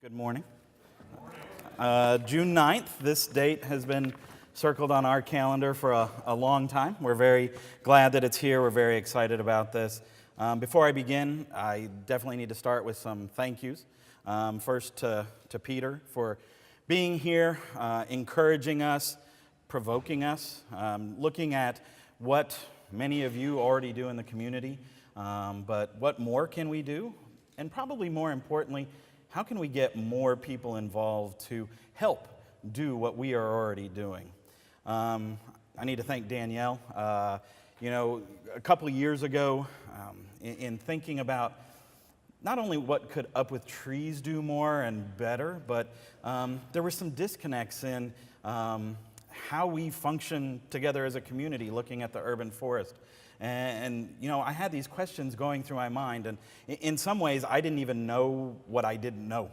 Good morning. June 9th, this date has been circled on our calendar for a long time. We're very glad that it's here. We're very excited about this. Before I begin, I definitely need to start with some thank yous. First to Peter for being here, encouraging us, provoking us, looking at what many of you already do in the community, but what more can we do? And probably more importantly, how can we get more people involved to help do what we are already doing? I need to thank Danielle. A couple of years ago, in thinking about not only what could Up With Trees do more and better, but there were some disconnects in how we function together as a community looking at the urban forest. And I had these questions going through my mind, and in some ways, I didn't even know what I didn't know.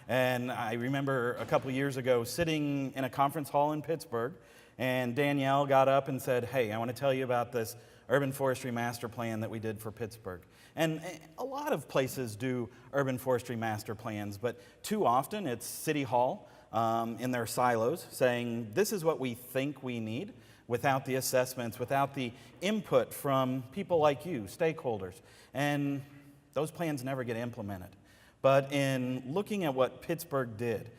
And I remember a couple of years ago sitting in a conference hall in Pittsburgh, and Danielle got up and said, "Hey, I want to tell you about this urban forestry master plan that we did for Pittsburgh." And a lot of places do urban forestry master plans, but too often it's City Hall in their silos saying, "This is what we think we need," without the assessments, without the input from people like you, stakeholders. And those plans never get implemented. But in looking at what Pittsburgh did,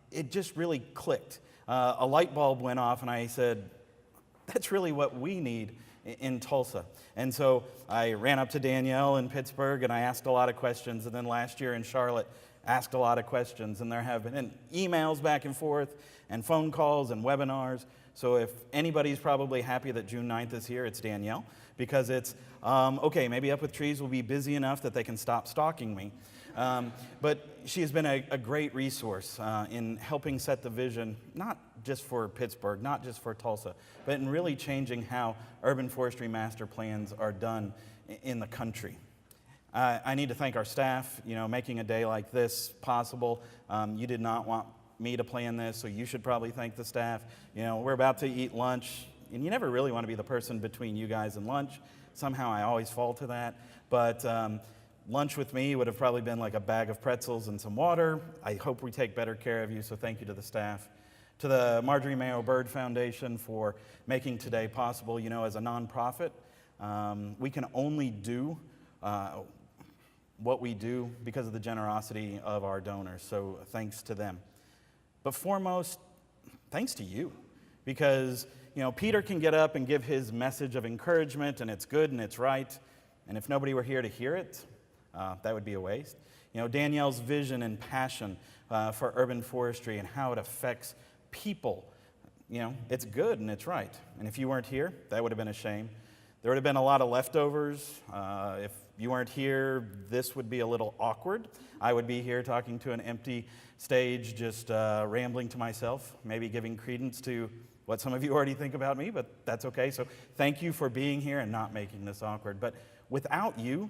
it just really clicked. A light bulb went off and I said, that's really what we need in Tulsa. And so I ran up to Danielle in Pittsburgh and I asked a lot of questions. And then last year in Charlotte, asked a lot of questions. And there have been emails back and forth and phone calls and webinars. So if anybody's probably happy that June 9th is here, it's Danielle, because it's, okay, maybe Up With Trees will be busy enough that they can stop stalking me. But she has been a great resource in helping set the vision, not just for Pittsburgh, not just for Tulsa, but in really changing how urban forestry master plans are done in the country. I need to thank our staff, making a day like this possible. You did not want me to plan this, so you should probably thank the staff. We're about to eat lunch, and you never really want to be the person between you guys and lunch. Somehow I always fall to that. But lunch with me would have probably been like a bag of pretzels and some water. I hope we take better care of you, so thank you to the staff. To the Marjorie Mayo Bird Foundation for making today possible. As a nonprofit, we can only do what we do because of the generosity of our donors, so thanks to them. But foremost, thanks to you, because Peter can get up and give his message of encouragement, and it's good and it's right, and if nobody were here to hear it, that would be a waste. Danielle's vision and passion for urban forestry and how it affects people, it's good and it's right. And if you weren't here, that would have been a shame. There would have been a lot of leftovers. If you weren't here, this would be a little awkward. I would be here talking to an empty stage, just rambling to myself, maybe giving credence to what some of you already think about me, but that's okay. So thank you for being here and not making this awkward. But without you,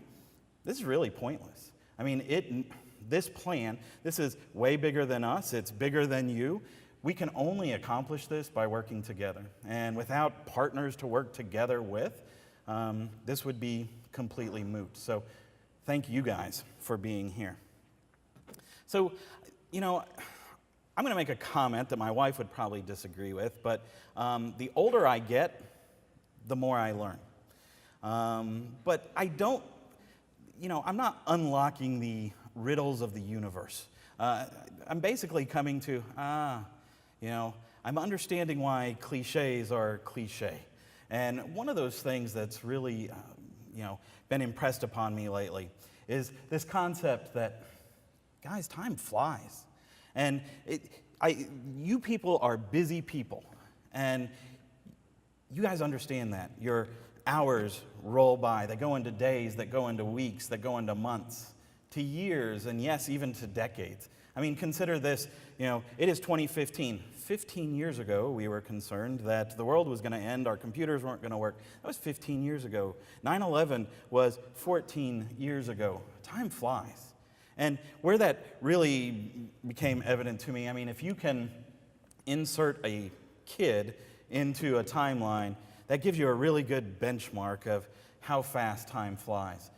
this is really pointless. I mean, this plan, this is way bigger than us. It's bigger than you. We can only accomplish this by working together. And without partners to work together with, this would be completely moot. So thank you guys for being here. So, I'm going to make a comment that my wife would probably disagree with, but the older I get, the more I learn. But I don't, I'm not unlocking the riddles of the universe. I'm basically coming to, I'm understanding why cliches are cliche. And one of those things that's really, been impressed upon me lately is this concept that, guys, time flies. And you people are busy people. And you guys understand that. Your hours roll by. They go into days, that go into weeks, that go into months, to years, and yes, even to decades. I mean, consider this, it is 2015. 15 years ago, we were concerned that the world was going to end, our computers weren't going to work. That was 15 years ago. 9/11 was 14 years ago. Time flies. And where that really became evident to me, I mean, if you can insert a kid into a timeline, that gives you a really good benchmark of how fast time flies.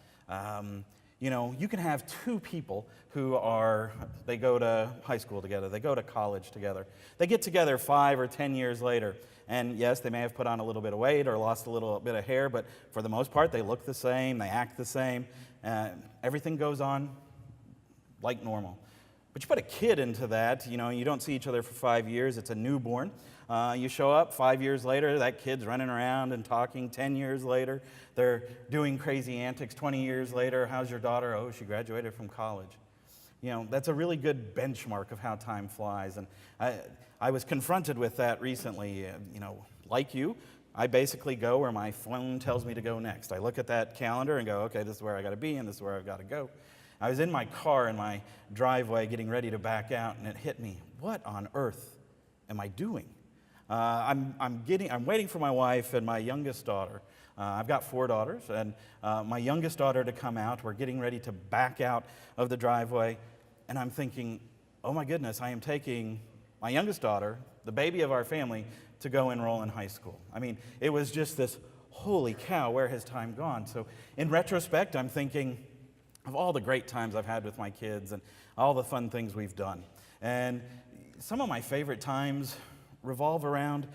You can have two people they go to high school together, they go to college together. They get together 5 or 10 years later, and yes, they may have put on a little bit of weight or lost a little bit of hair, but for the most part, they look the same, they act the same. Everything goes on like normal. But you put a kid into that, you don't see each other for 5 years, it's a newborn. You show up 5 years later, that kid's running around and talking. 10 years later, they're doing crazy antics. 20 years later, how's your daughter? Oh, she graduated from college. That's a really good benchmark of how time flies. And I was confronted with that recently. Like you, I basically go where my phone tells me to go next. I look at that calendar and go, okay, this is where I got to be and this is where I've got to go. I was in my car in my driveway getting ready to back out, and it hit me. What on earth am I doing? I'm waiting for my wife and my youngest daughter. I've got 4 daughters, and my youngest daughter to come out. We're getting ready to back out of the driveway, and I'm thinking, oh my goodness, I am taking my youngest daughter, the baby of our family, to go enroll in high school. I mean, it was just this, holy cow, where has time gone? So in retrospect, I'm thinking of all the great times I've had with my kids and all the fun things we've done. And some of my favorite times revolve around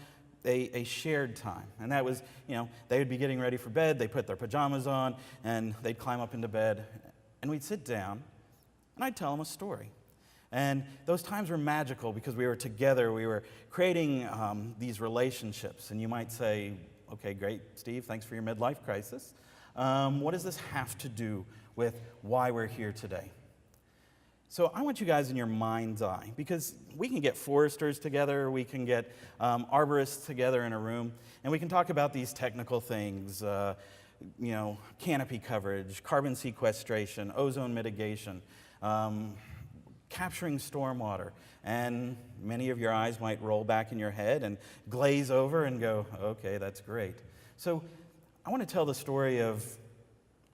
a shared time. And that was, they would be getting ready for bed, they'd put their pajamas on, and they'd climb up into bed, and we'd sit down, and I'd tell them a story. And those times were magical because we were together, we were creating these relationships. And you might say, okay, great, Steve, thanks for your midlife crisis. What does this have to do with why we're here today? So I want you guys in your mind's eye, because we can get foresters together, we can get arborists together in a room, and we can talk about these technical things, canopy coverage, carbon sequestration, ozone mitigation, capturing stormwater. And many of your eyes might roll back in your head and glaze over and go, okay, that's great. So I want to tell the story of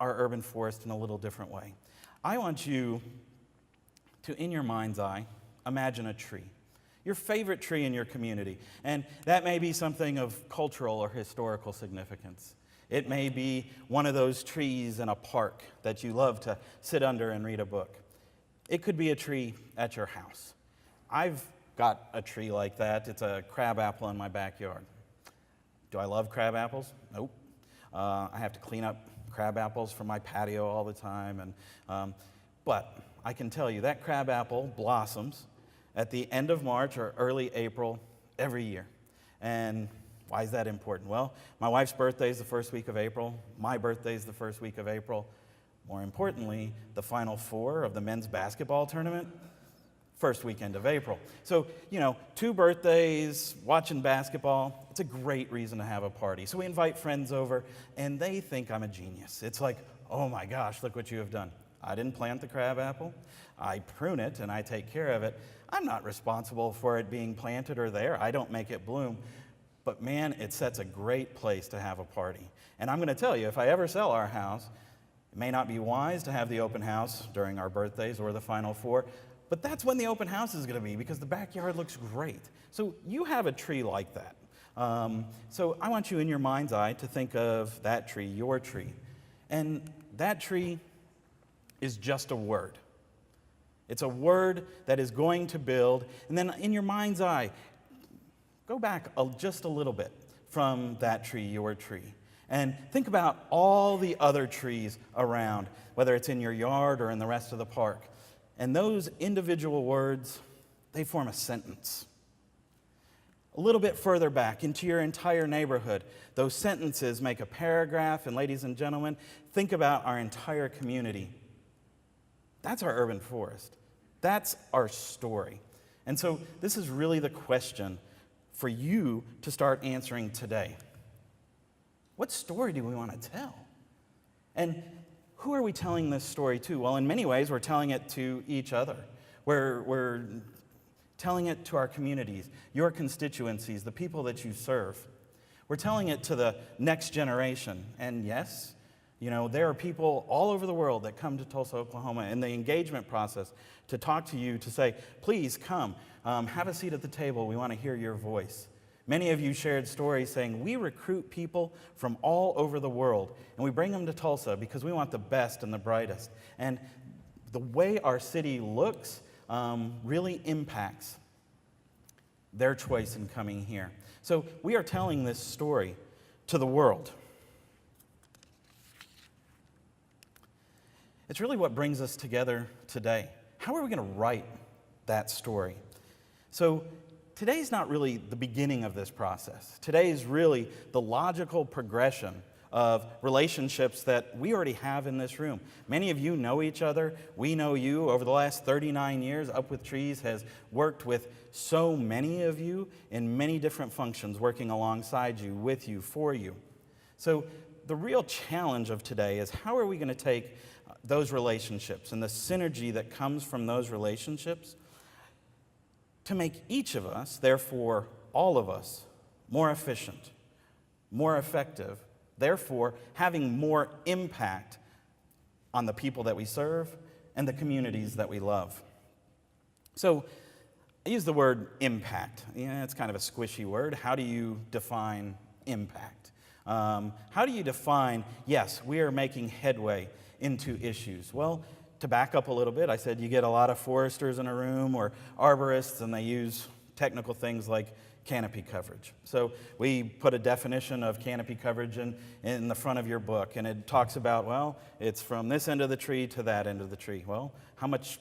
our urban forest in a little different way. I want you to, in your mind's eye, imagine a tree, your favorite tree in your community. And that may be something of cultural or historical significance. It may be one of those trees in a park that you love to sit under and read a book. It could be a tree at your house. I've got a tree like that. It's a crabapple in my backyard. Do I love crabapples? Nope. I have to clean up crabapples from my patio all the time. But I can tell you that crabapple blossoms at the end of March or early April every year. And why is that important? Well, my wife's birthday is the first week of April. My birthday is the first week of April. More importantly, the Final Four of the men's basketball tournament, first weekend of April. So, 2 birthdays, watching basketball, it's a great reason to have a party. So we invite friends over, and they think I'm a genius. It's like, oh my gosh, look what you have done. I didn't plant the crabapple. I prune it, and I take care of it. I'm not responsible for it being planted or there. I don't make it bloom. But man, it sets a great place to have a party. And I'm going to tell you, if I ever sell our house, it may not be wise to have the open house during our birthdays or the Final Four, but that's when the open house is going to be, because the backyard looks great. So you have a tree like that. So I want you in your mind's eye to think of that tree, your tree. And that tree is just a word. It's a word that is going to build. And then in your mind's eye, go back just a little bit from that tree, your tree. And think about all the other trees around, whether it's in your yard or in the rest of the park. And those individual words, they form a sentence. A little bit further back into your entire neighborhood, those sentences make a paragraph. And ladies and gentlemen, think about our entire community. That's our urban forest. That's our story. And so this is really the question for you to start answering today. What story do we want to tell? And who are we telling this story to? Well, in many ways, we're telling it to each other. We're telling it to our communities, your constituencies, the people that you serve. We're telling it to the next generation. And yes, there are people all over the world that come to Tulsa, Oklahoma in the engagement process to talk to you, to say, please come, have a seat at the table. We want to hear your voice. Many of you shared stories saying, we recruit people from all over the world, and we bring them to Tulsa because we want the best and the brightest. And the way our city looks really impacts their choice in coming here. So we are telling this story to the world. It's really what brings us together today. How are we going to write that story? So today's not really the beginning of this process. Today is really the logical progression of relationships that we already have in this room. Many of you know each other. We know you. Over the last 39 years, Up With Trees has worked with so many of you in many different functions, working alongside you, with you, for you. So the real challenge of today is how are we going to take those relationships and the synergy that comes from those relationships to make each of us, therefore all of us, more efficient, more effective, therefore having more impact on the people that we serve and the communities that we love. So I use the word impact. Yeah, it's kind of a squishy word. How do you define impact? How do you define, yes, we are making headway into issues? Well, to back up a little bit, I said you get a lot of foresters in a room or arborists, and they use technical things like canopy coverage. So we put a definition of canopy coverage in the front of your book, and it talks about, well, it's from this end of the tree to that end of the tree. Well, how much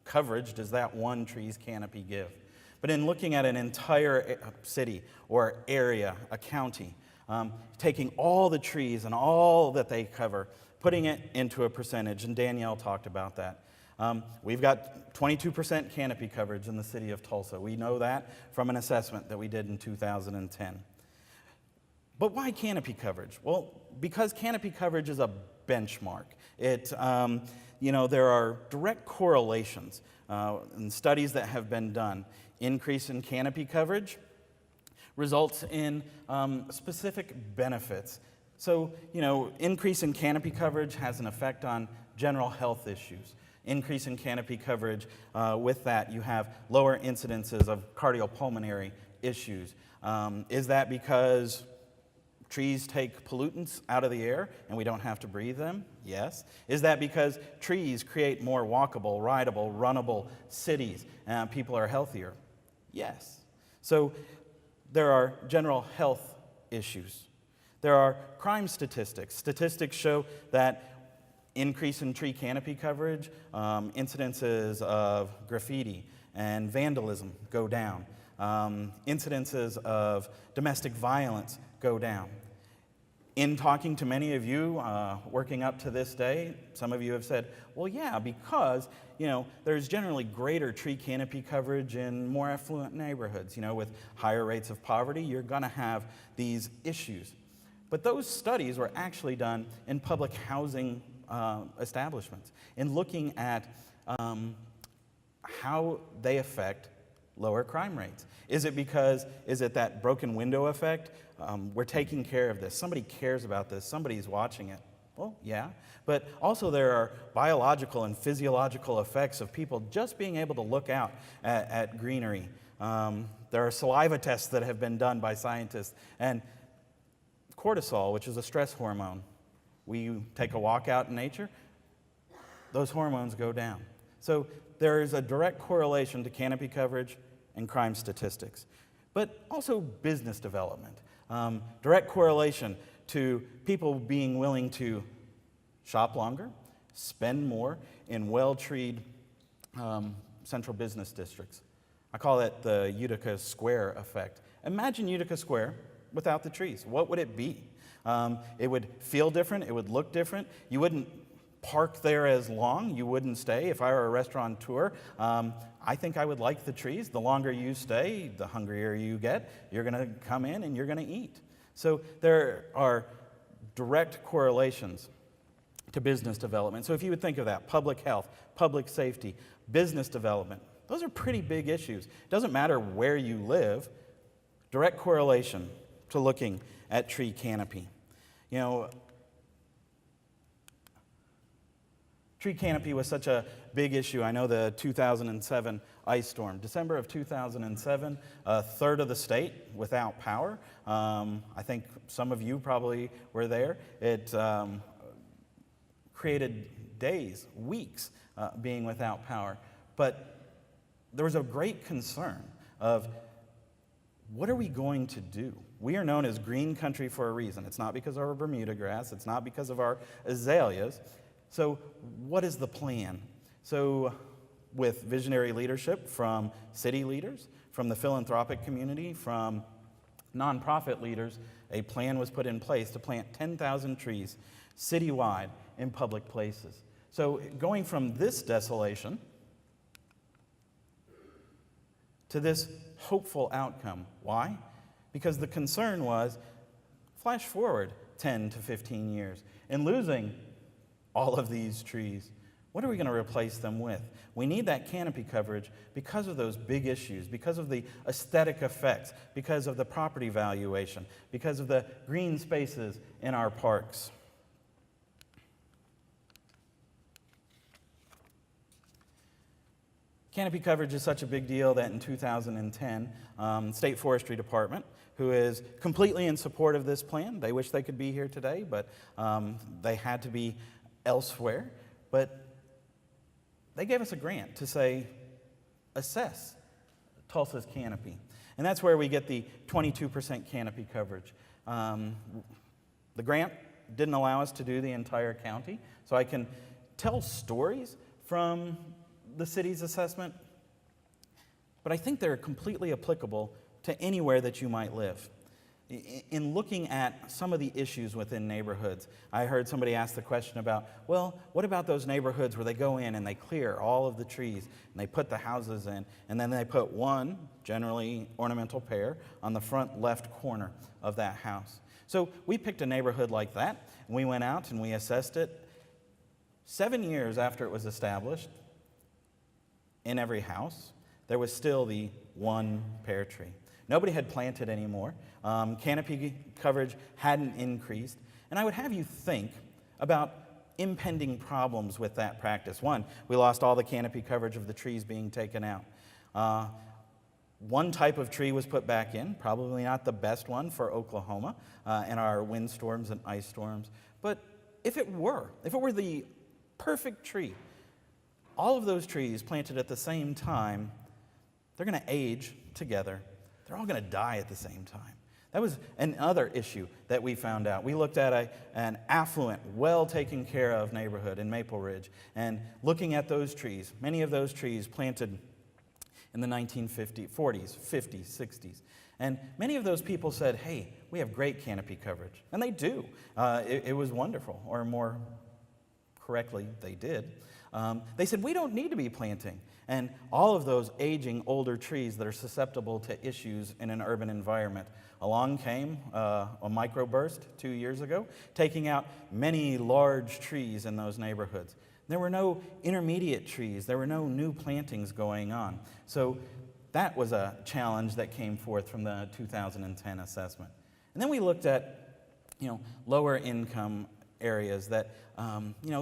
coverage does that one tree's canopy give? But in looking at an entire city or area, a county, taking all the trees and all that they cover, putting it into a percentage, and Danielle talked about that. We've got 22% canopy coverage in the city of Tulsa. We know that from an assessment that we did in 2010. But why canopy coverage? Well, because canopy coverage is a benchmark. There are direct correlations in studies that have been done. Increase in canopy coverage results in specific benefits. So, increase in canopy coverage has an effect on general health issues. Increase in canopy coverage, with that you have lower incidences of cardiopulmonary issues. Is that because trees take pollutants out of the air and we don't have to breathe them? Yes. Is that because trees create more walkable, rideable, runnable cities and people are healthier? Yes. So there are general health issues. There are crime statistics. Statistics show that increase in tree canopy coverage, incidences of graffiti and vandalism go down. Incidences of domestic violence go down. In talking to many of you, working up to this day, some of you have said, well, yeah, because, there's generally greater tree canopy coverage in more affluent neighborhoods. With higher rates of poverty, you're going to have these issues. But those studies were actually done in public housing establishments, in looking at how they affect lower crime rates. Is it that broken window effect? We're taking care of this. Somebody cares about this. Somebody's watching it. Well, yeah. But also there are biological and physiological effects of people just being able to look out at greenery. There are saliva tests that have been done by scientists. And cortisol, which is a stress hormone, we take a walk out in nature, those hormones go down. So there is a direct correlation to canopy coverage and crime statistics, but also business development. Direct correlation to people being willing to shop longer, spend more in well-treed central business districts. I call it the Utica Square effect. Imagine Utica Square without the trees. What would it be? It would feel different. It would look different. You wouldn't park there as long. You wouldn't stay. If I were a restaurateur, I think I would like the trees. The longer you stay, the hungrier you get. You're going to come in and you're going to eat. So there are direct correlations to business development. So if you would think of that, public health, public safety, business development, those are pretty big issues. It doesn't matter where you live, direct correlation to looking at tree canopy. Tree canopy was such a big issue. I know the 2007 ice storm. December of 2007, a third of the state without power. I think some of you probably were there. It created days, weeks being without power. But there was a great concern of what are we going to do? We are known as green country for a reason. It's not because of our Bermuda grass. It's not because of our azaleas. So what is the plan? So with visionary leadership from city leaders, from the philanthropic community, from nonprofit leaders, a plan was put in place to plant 10,000 trees citywide in public places. So going from this desolation to this hopeful outcome. Why? Because the concern was, flash forward 10 to 15 years, and losing all of these trees, what are we going to replace them with? We need that canopy coverage because of those big issues, because of the aesthetic effects, because of the property valuation, because of the green spaces in our parks. Canopy coverage is such a big deal that in 2010, State Forestry Department, who is completely in support of this plan, they wish they could be here today, but they had to be elsewhere. But they gave us a grant to say, assess Tulsa's canopy. And that's where we get the 22% canopy coverage. The grant didn't allow us to do the entire county, so I can tell stories from the city's assessment, but I think they're completely applicable to anywhere that you might live. In looking at some of the issues within neighborhoods, I heard somebody ask the question about, well, what about those neighborhoods where they go in and they clear all of the trees and they put the houses in, and then they put one, generally ornamental pear, on the front left corner of that house. So we picked a neighborhood like that, and we went out and we assessed it. 7 years after it was established, in every house, there was still the one pear tree. Nobody had planted anymore. Canopy coverage hadn't increased. And I would have you think about impending problems with that practice. One, we lost all the canopy coverage of the trees being taken out. One type of tree was put back in, probably not the best one for Oklahoma and our windstorms and ice storms. But if it were the perfect tree, all of those trees planted at the same time, they're going to age together. They're all going to die at the same time. That was another issue that we found out. We looked at an affluent, well taken care of neighborhood in Maple Ridge, and looking at those trees, many of those trees planted in the 1940s, 50s, 60s. And many of those people said, hey, we have great canopy coverage. And they do. It was wonderful, or more correctly, they did. They said, we don't need to be planting. And all of those aging older trees that are susceptible to issues in an urban environment. Along came a microburst 2 years ago, taking out many large trees in those neighborhoods. There were no intermediate trees. There were no new plantings going on. So that was a challenge that came forth from the 2010 assessment. And then we looked at, lower income areas that,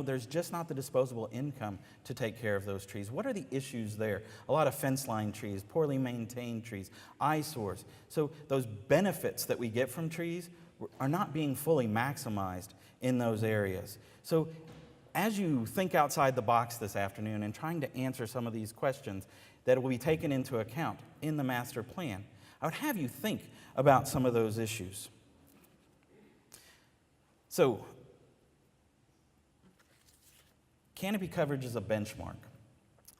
there's just not the disposable income to take care of those trees. What are the issues there? A lot of fence line trees, poorly maintained trees, eyesores. So those benefits that we get from trees are not being fully maximized in those areas. So as you think outside the box this afternoon and trying to answer some of these questions that will be taken into account in the master plan, I would have you think about some of those issues. So, canopy coverage is a benchmark,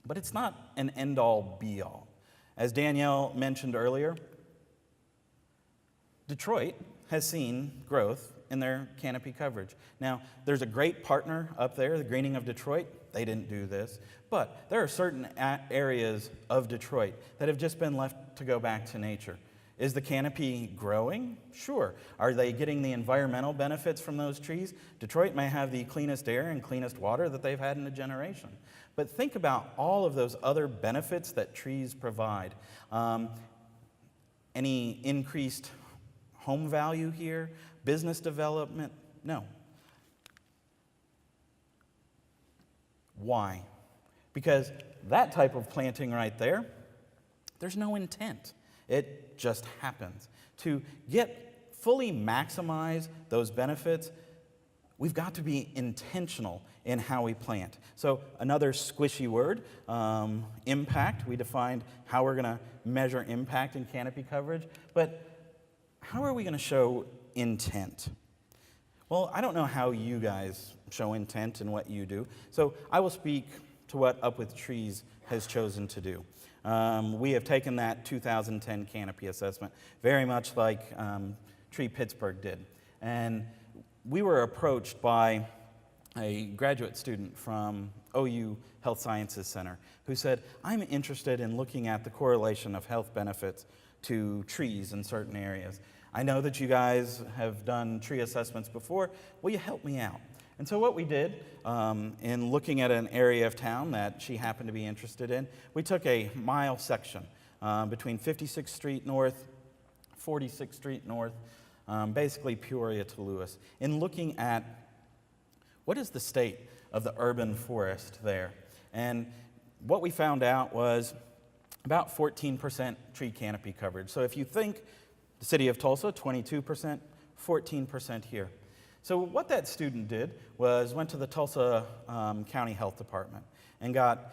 but it's not an end-all, be-all. As Danielle mentioned earlier, Detroit has seen growth in their canopy coverage. Now, there's a great partner up there, the Greening of Detroit. They didn't do this, but there are certain areas of Detroit that have just been left to go back to nature. Is the canopy growing? Sure. Are they getting the environmental benefits from those trees? Detroit may have the cleanest air and cleanest water that they've had in a generation. But think about all of those other benefits that trees provide. Any increased home value here? Business development? No. Why? Because that type of planting right there, there's no intent. It just happens. To fully maximize those benefits, we've got to be intentional in how we plant. So another squishy word, impact. We defined how we're going to measure impact in canopy coverage, but how are we going to show intent? Well, I don't know how you guys show intent in what you do, so I will speak to what Up With Trees has chosen to do. We have taken that 2010 canopy assessment, very much like Tree Pittsburgh did, and we were approached by a graduate student from OU Health Sciences Center who said, I'm interested in looking at the correlation of health benefits to trees in certain areas. I know that you guys have done tree assessments before. Will you help me out? And so what we did in looking at an area of town that she happened to be interested in, we took a mile section between 56th Street North, 46th Street North, basically Peoria to Lewis, in looking at what is the state of the urban forest there. And what we found out was about 14% tree canopy coverage. So if you think the city of Tulsa, 22%, 14% here. So what that student did was went to the Tulsa County Health Department and got,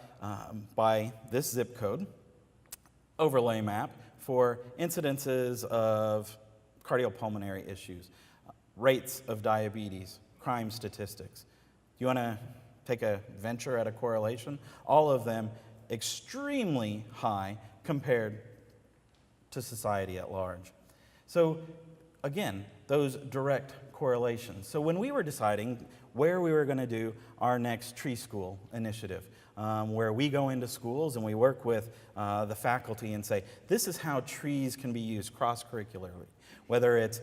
by this zip code, overlay map for incidences of cardiopulmonary issues, rates of diabetes, crime statistics. You want to take a venture at a correlation? All of them extremely high compared to society at large. So again, those direct correlations. So when we were deciding where we were going to do our next tree school initiative, where we go into schools and we work with the faculty and say, this is how trees can be used cross-curricularly. Whether it's,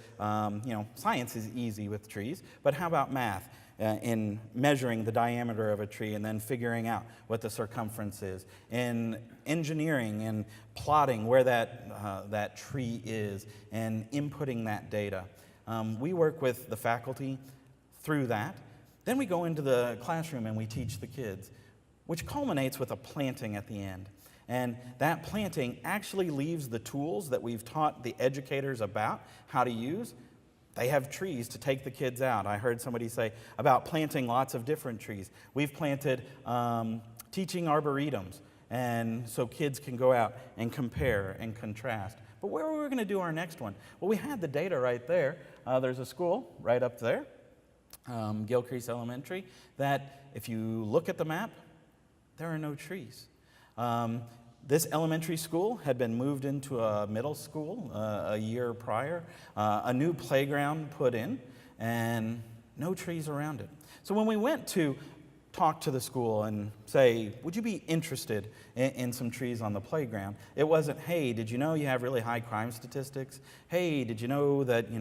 science is easy with trees, but how about math? In measuring the diameter of a tree and then figuring out what the circumference is, in engineering and plotting where that tree is and inputting that data. We work with the faculty through that. Then we go into the classroom and we teach the kids, which culminates with a planting at the end. And that planting actually leaves the tools that we've taught the educators about how to use. They have trees to take the kids out. I heard somebody say about planting lots of different trees. We've planted teaching arboretums, and so kids can go out and compare and contrast. But where were we going to do our next one? Well, we had the data right there. There's a school right up there, Gilcrease Elementary, that if you look at the map, there are no trees. This elementary school had been moved into a middle school a year prior, a new playground put in, and no trees around it. So when we went to talk to the school and say, would you be interested in some trees on the playground? It wasn't, hey, did you know you have really high crime statistics? Hey, did you know that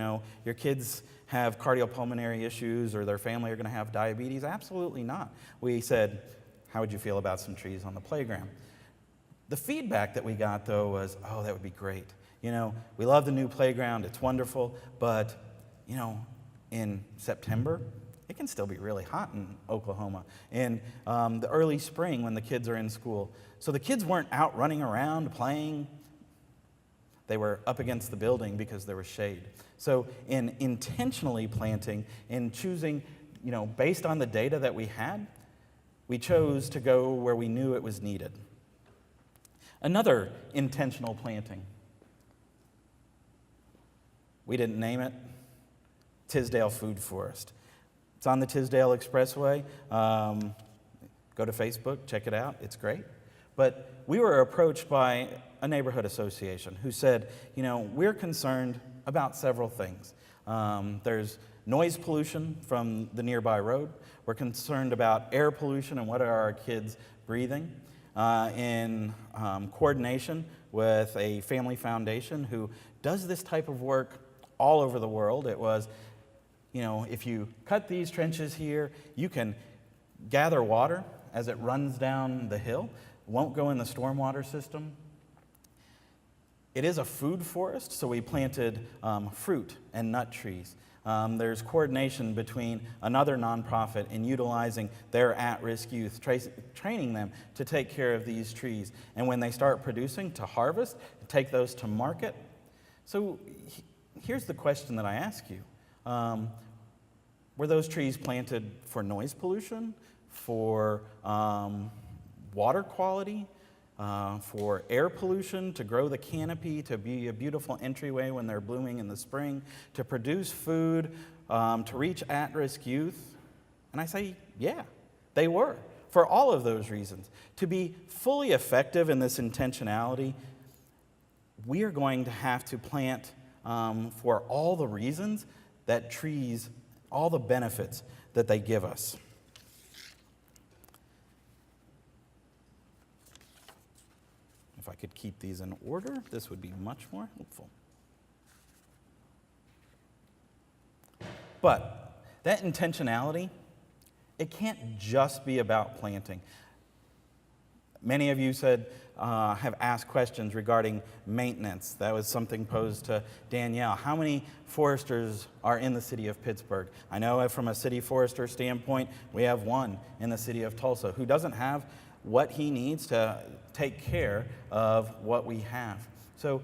your kids have cardiopulmonary issues or their family are going to have diabetes? Absolutely not. We said, how would you feel about some trees on the playground? The feedback that we got, though, was, oh, that would be great. We love the new playground. It's wonderful. But, in September, it can still be really hot in Oklahoma. In the early spring when the kids are in school. So the kids weren't out running around playing. They were up against the building because there was shade. So in intentionally planting, in choosing, based on the data that we had, we chose to go where we knew it was needed. Another intentional planting. We didn't name it. Tisdale Food Forest. It's on the Tisdale Expressway. Go to Facebook, check it out. It's great. But we were approached by a neighborhood association who said, we're concerned about several things. There's noise pollution from the nearby road. We're concerned about air pollution and what are our kids breathing. In coordination with a family foundation who does this type of work all over the world. It was, if you cut these trenches here, you can gather water as it runs down the hill. It won't go in the stormwater system. It is a food forest, so we planted fruit and nut trees. There's coordination between another nonprofit in utilizing their at-risk youth, training them to take care of these trees. And when they start producing, to harvest, take those to market. So here's the question that I ask you. Were those trees planted for noise pollution, for water quality, for air pollution, to grow the canopy, to be a beautiful entryway when they're blooming in the spring, to produce food, to reach at-risk youth? And I say, yeah, they were, for all of those reasons. To be fully effective in this intentionality, we are going to have to plant for all the reasons that trees, all the benefits that they give us. If I could keep these in order, this would be much more helpful. But that intentionality, it can't just be about planting. Many of you have asked questions regarding maintenance. That was something posed to Danielle. How many foresters are in the city of Pittsburgh? I know from a city forester standpoint, we have one in the city of Tulsa who doesn't have what he needs to take care of what we have. So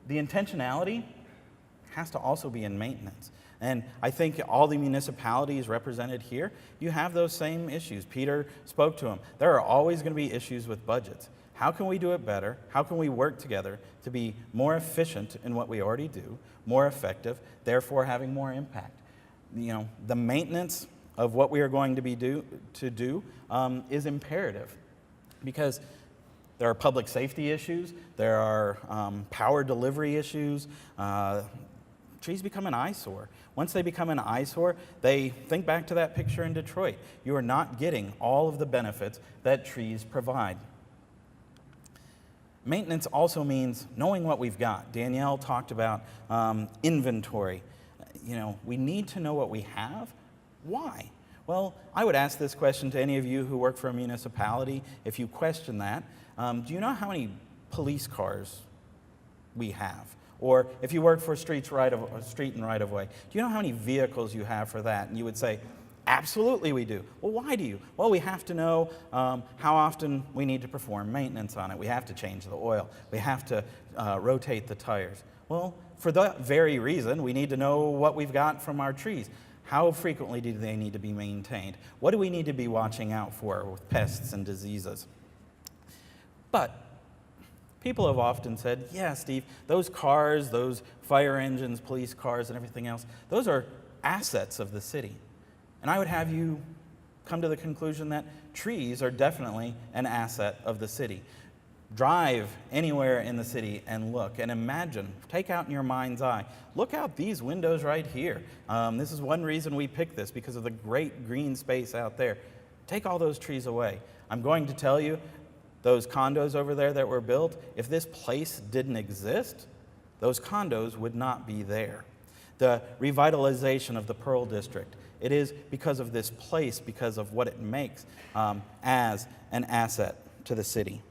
the intentionality has to also be in maintenance. And I think all the municipalities represented here, you have those same issues. Peter spoke to them. There are always going to be issues with budgets. How can we do it better? How can we work together to be more efficient in what we already do, more effective, therefore having more impact? The maintenance of what we are going to do is imperative, because there are public safety issues, there are power delivery issues. Trees become an eyesore. Once they become an eyesore, think back to that picture in Detroit. You are not getting all of the benefits that trees provide. Maintenance also means knowing what we've got. Danielle talked about inventory. We need to know what we have. Why? Well, I would ask this question to any of you who work for a municipality. If you question that, do you know how many police cars we have? Or if you work for street and right of way, do you know how many vehicles you have for that? And you would say, absolutely we do. Well, why do you? Well, we have to know how often we need to perform maintenance on it. We have to change the oil. We have to rotate the tires. Well, for that very reason, we need to know what we've got from our trees. How frequently do they need to be maintained? What do we need to be watching out for with pests and diseases? But people have often said, yeah, Steve, those cars, those fire engines, police cars, and everything else, those are assets of the city. And I would have you come to the conclusion that trees are definitely an asset of the city. Drive anywhere in the city and look and imagine, take out in your mind's eye, look out these windows right here. This is one reason we picked this, because of the great green space out there. Take all those trees away. I'm going to tell you, those condos over there that were built, if this place didn't exist, those condos would not be there. The revitalization of the Pearl District, it is because of this place, because of what it makes as an asset to the city.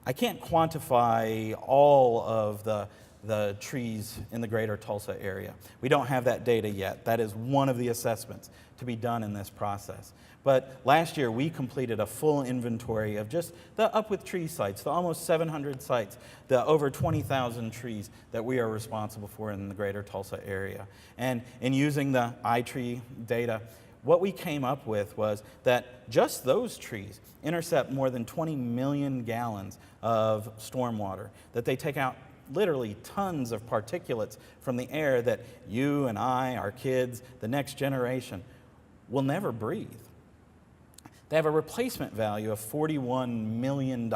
I can't quantify all of the trees in the greater Tulsa area. We don't have that data yet. That is one of the assessments to be done in this process. But last year, we completed a full inventory of just the Up With Trees sites, the almost 700 sites, the over 20,000 trees that we are responsible for in the greater Tulsa area. And in using the iTree data, what we came up with was that just those trees intercept more than 20 million gallons of stormwater, that they take out literally tons of particulates from the air that you and I, our kids, the next generation, will never breathe. They have a replacement value of $41 million.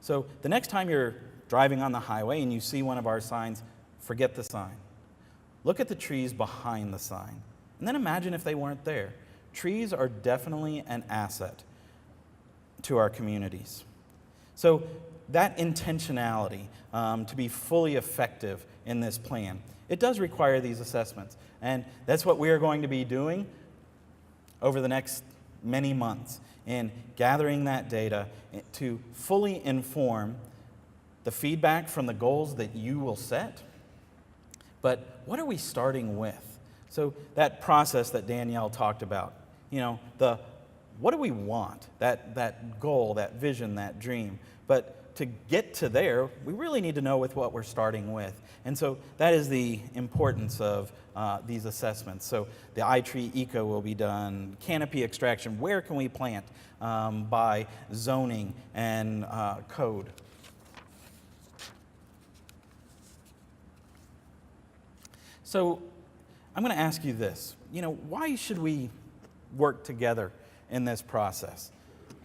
So the next time you're driving on the highway and you see one of our signs, forget the sign. Look at the trees behind the sign. And then imagine if they weren't there. Trees are definitely an asset to our communities. So that intentionality to be fully effective in this plan, it does require these assessments. And that's what we are going to be doing over the next many months in gathering that data to fully inform the feedback from the goals that you will set. But what are we starting with? So that process that Danielle talked about, what do we want? That goal, that vision, that dream. But to get to there, we really need to know with what we're starting with. And so that is the importance of these assessments. So the iTree Eco will be done, canopy extraction, where can we plant by zoning and code. So I'm going to ask you this, why should we work together in this process?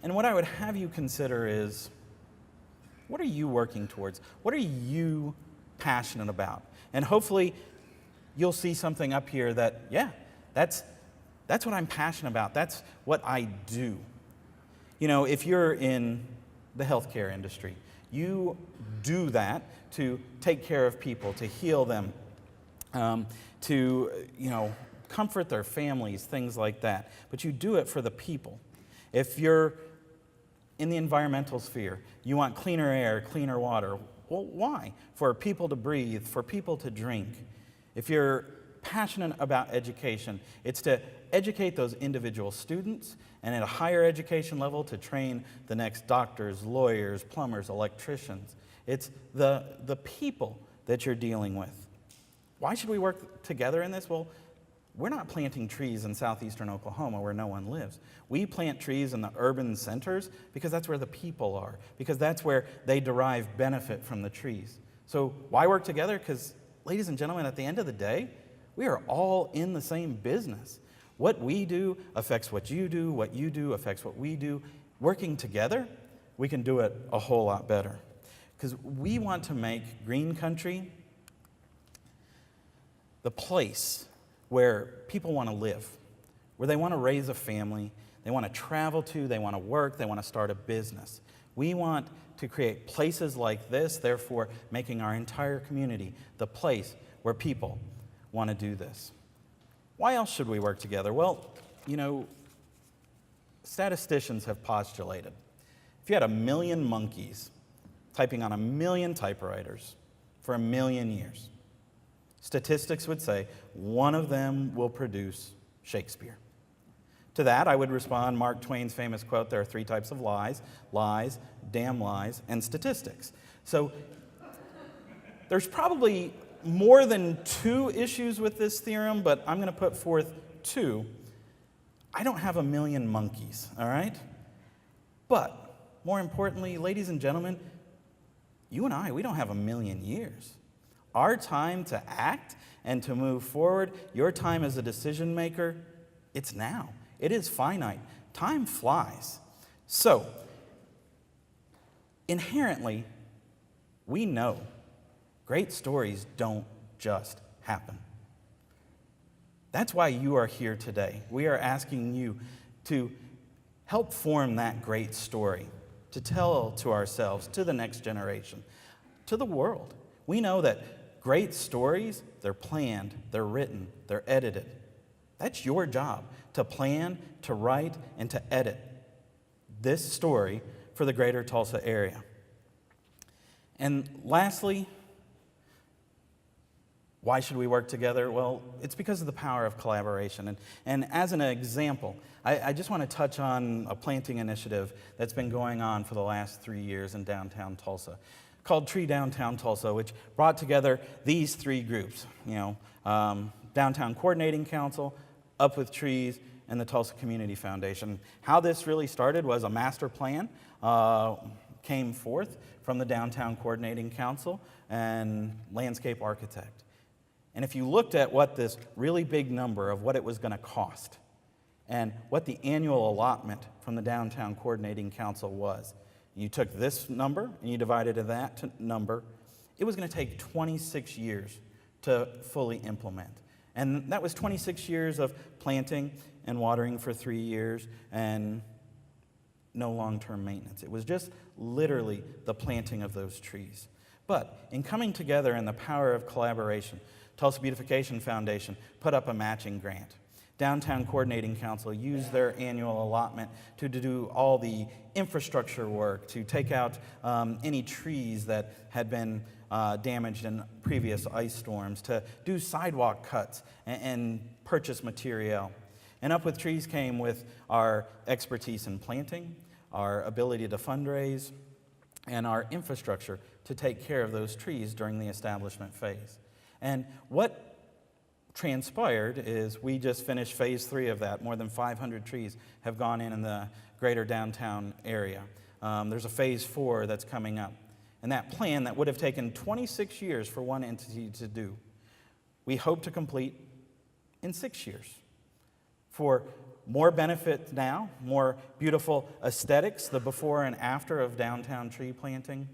And what I would have you consider is, what are you working towards? What are you passionate about? And hopefully you'll see something up here that, that's what I'm passionate about. That's what I do. If you're in the healthcare industry, you do that to take care of people, to heal them, to comfort their families, things like that. But you do it for the people. If you're in the environmental sphere, you want cleaner air, cleaner water. Well, why? For people to breathe, for people to drink. If you're passionate about education, it's to educate those individual students, and at a higher education level to train the next doctors, lawyers, plumbers, electricians. It's the people that you're dealing with. Why should we work together in this? Well, we're not planting trees in southeastern Oklahoma where no one lives. We plant trees in the urban centers because that's where the people are, because that's where they derive benefit from the trees. So why work together? Because, ladies and gentlemen, at the end of the day, we are all in the same business. What we do affects what you do affects what we do. Working together, we can do it a whole lot better. Because we want to make Green Country the place where people want to live, where they want to raise a family, they want to travel to, they want to work, they want to start a business. We want to create places like this, therefore making our entire community the place where people want to do this. Why else should we work together? Well, statisticians have postulated, if you had 1 million monkeys typing on 1 million typewriters for 1 million years, statistics would say one of them will produce Shakespeare. To that, I would respond Mark Twain's famous quote, there are 3 types of lies, damn lies, and statistics. So there's probably more than 2 issues with this theorem, but I'm going to put forth 2. I don't have 1 million monkeys, all right? But more importantly, ladies and gentlemen, you and I, we don't have 1 million years. Our time to act and to move forward, your time as a decision maker, it's now. It is finite. Time flies. So, inherently, we know great stories don't just happen. That's why you are here today. We are asking you to help form that great story, to tell to ourselves, to the next generation, to the world. We know that great stories, they're planned, they're written, they're edited. That's your job, to plan, to write, and to edit this story for the greater Tulsa area. And lastly, why should we work together? Well, it's because of the power of collaboration. And as an example, I just want to touch on a planting initiative that's been going on for the last 3 years in downtown Tulsa, called Tree Downtown Tulsa, which brought together these 3 groups, Downtown Coordinating Council, Up With Trees, and the Tulsa Community Foundation. How this really started was a master plan came forth from the Downtown Coordinating Council and landscape architect. And if you looked at what this really big number of what it was going to cost and what the annual allotment from the Downtown Coordinating Council was, you took this number and you divided that number, it was going to take 26 years to fully implement. And that was 26 years of planting and watering for 3 years and no long-term maintenance. It was just literally the planting of those trees. But in coming together and the power of collaboration, Tulsa Beautification Foundation put up a matching grant. Downtown Coordinating Council used their annual allotment to do all the infrastructure work, to take out any trees that had been damaged in previous ice storms, to do sidewalk cuts and purchase material. And Up With Trees came with our expertise in planting, our ability to fundraise, and our infrastructure to take care of those trees during the establishment phase. And what transpired is we just finished phase 3 of that. More than 500 trees have gone in the greater downtown area. There's a phase 4 that's coming up. And that plan that would have taken 26 years for one entity to do, we hope to complete in 6 years. For more benefit now, more beautiful aesthetics, the before and after of downtown tree planting.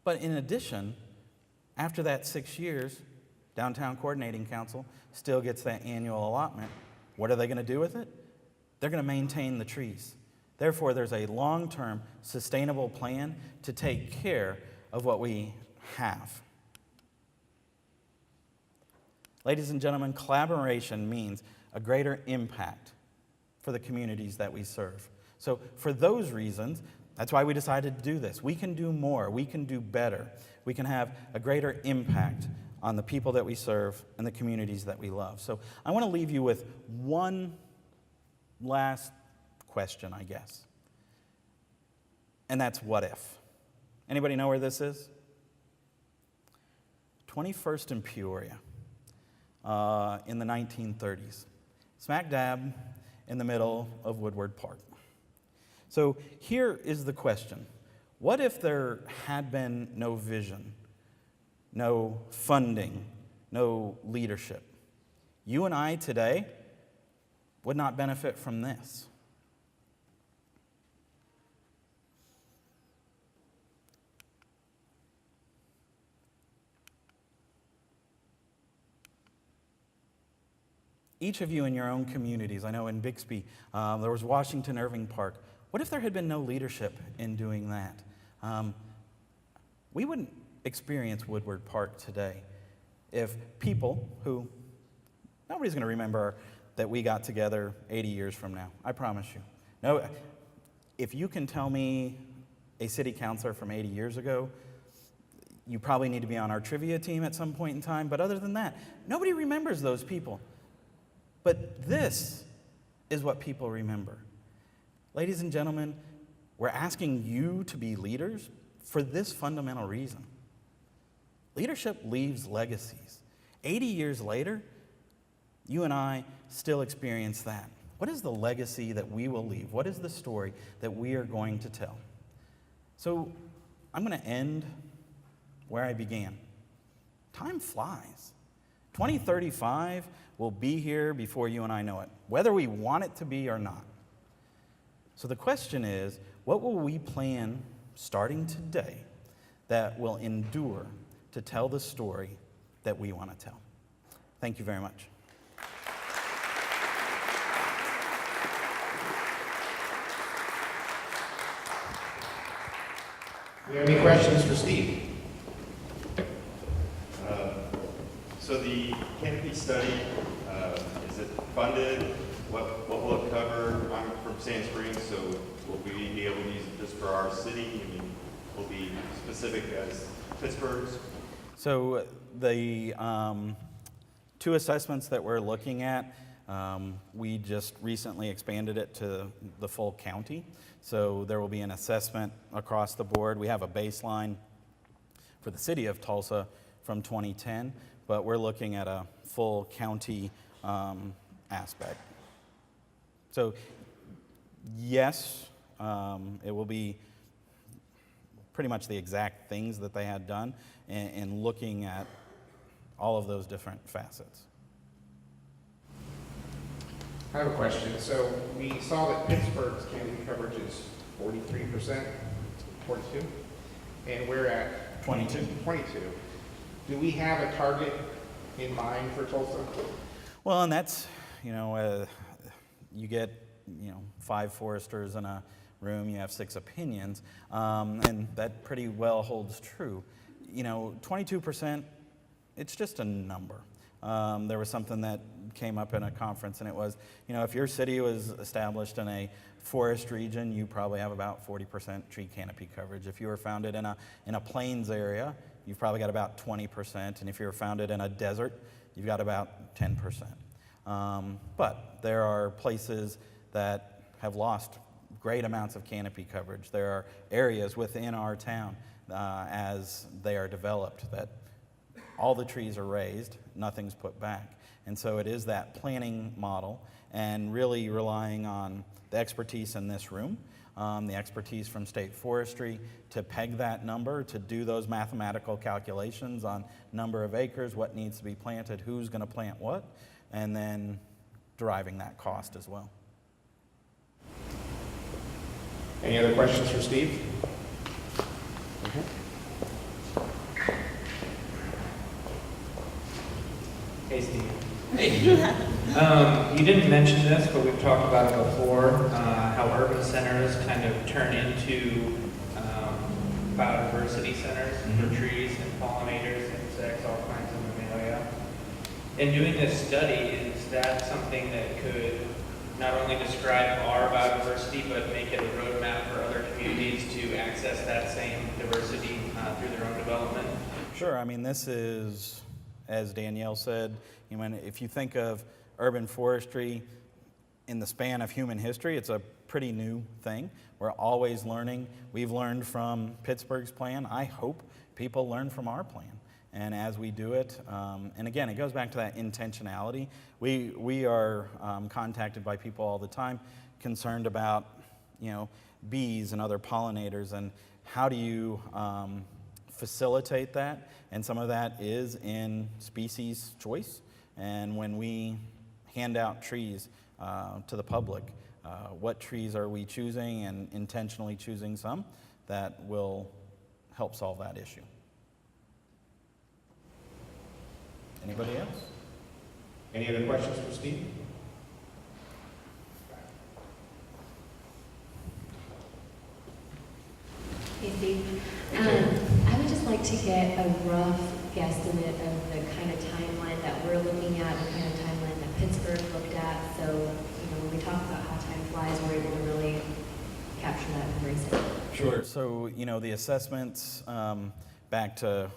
But in addition, after that 6 years, Downtown Coordinating Council still gets that annual allotment. What are they going to do with it? They're going to maintain the trees. Therefore, there's a long-term sustainable plan to take care of what we have. Ladies and gentlemen, collaboration means a greater impact for the communities that we serve. So for those reasons, that's why we decided to do this. We can do more. We can do better. We can have a greater impact on the people that we serve and the communities that we love. So I want to leave you with one last question, I guess. And that's what if? Anybody know where this is? 21st and Peoria in the 1930s. Smack dab in the middle of Woodward Park. So here is the question. What if there had been no vision, no funding, no leadership? You and I today would not benefit from this. Each of you in your own communities, I know in Bixby, there was Washington Irving Park. What if there had been no leadership in doing that? We wouldn't experience Woodward Park today if people who, nobody's going to remember that we got together 80 years from now, I promise you. No, if you can tell me a city councilor from 80 years ago, you probably need to be on our trivia team at some point in time, but other than that, nobody remembers those people. But this is what people remember. Ladies and gentlemen, we're asking you to be leaders for this fundamental reason. Leadership leaves legacies. 80 years later, you and I still experience that. What is the legacy that we will leave? What is the story that we are going to tell? So I'm going to end where I began. Time flies. 2035 will be here before you and I know it, whether we want it to be or not. So the question is, what will we plan starting today that will endure to tell the story that we want to tell? Thank you very much. Do you have any questions for Steve? So the Canopy study, is it funded? What will it cover? I'm from Sand Springs, so will we be able to use it just for our city? I mean, will it be specific as Pittsburgh's? So the 2 assessments that we're looking at, we just recently expanded it to the full county. So there will be an assessment across the board. We have a baseline for the city of Tulsa from 2010, but we're looking at a full county aspect. So yes, it will be pretty much the exact things that they had done and looking at all of those different facets. I have a question. So we saw that Pittsburgh's canopy coverage is 43%, 42, and we're at 22. 22. Do we have a target in mind for Tulsa? Well, and that's, you get, 5 foresters in a room, you have 6 opinions, and that pretty well holds true. 22%, it's just a number. There was something that came up in a conference, and it was, if your city was established in a forest region, you probably have about 40% tree canopy coverage. If you were founded in a plains area, you've probably got about 20%, and if you're founded in a desert, you've got about 10%. But there are places that have lost great amounts of canopy coverage. There are areas within our town as they are developed that all the trees are raised, nothing's put back. And so it is that planning model and really relying on the expertise in this room, the expertise from state forestry to peg that number, to do those mathematical calculations on number of acres, what needs to be planted, who's going to plant what, and then deriving that cost as well. Any other questions for Steve? Hey, Steve. Hey. You didn't mention this, but we've talked about it before, how urban centers kind of turn into biodiversity centers for trees and pollinators, insects, all kinds of mammalia. In doing this study, is that something that could not only describe our biodiversity, but make it a roadmap for other communities to access that same diversity through their own development? Sure. I mean, this is, as Danielle said, if you think of urban forestry in the span of human history, it's a pretty new thing. We're always learning. We've learned from Pittsburgh's plan. I hope people learn from our plan. And as we do it, and again, it goes back to that intentionality. We are contacted by people all the time concerned about, bees and other pollinators, and how do you facilitate that? And some of that is in species choice. And when we hand out trees to the public, what trees are we choosing, and intentionally choosing some that will help solve that issue. Anybody else? Any other questions for Steve? Hey Steve, I would just like to get a rough guesstimate of the kind of timeline that we're looking at, the kind of timeline that Pittsburgh looked at. So, when we talk about how time flies, we're able to really capture that and embrace it. Sure. So, the assessments, back to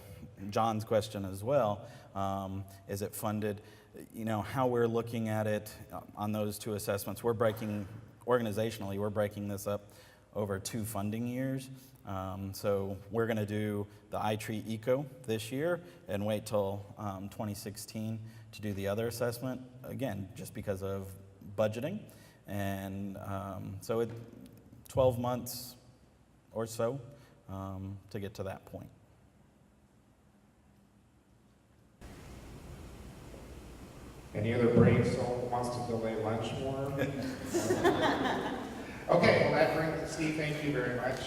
John's question as well, is it funded? How we're looking at it on those two assessments, organizationally, we're breaking this up over 2 funding years. So we're going to do the iTree Eco this year and wait till 2016 to do the other assessment, again, just because of budgeting. And so 12 months or so to get to that point. Any other brain soul wants to delay lunch more? Okay, well, that brings Steve, thank you very much.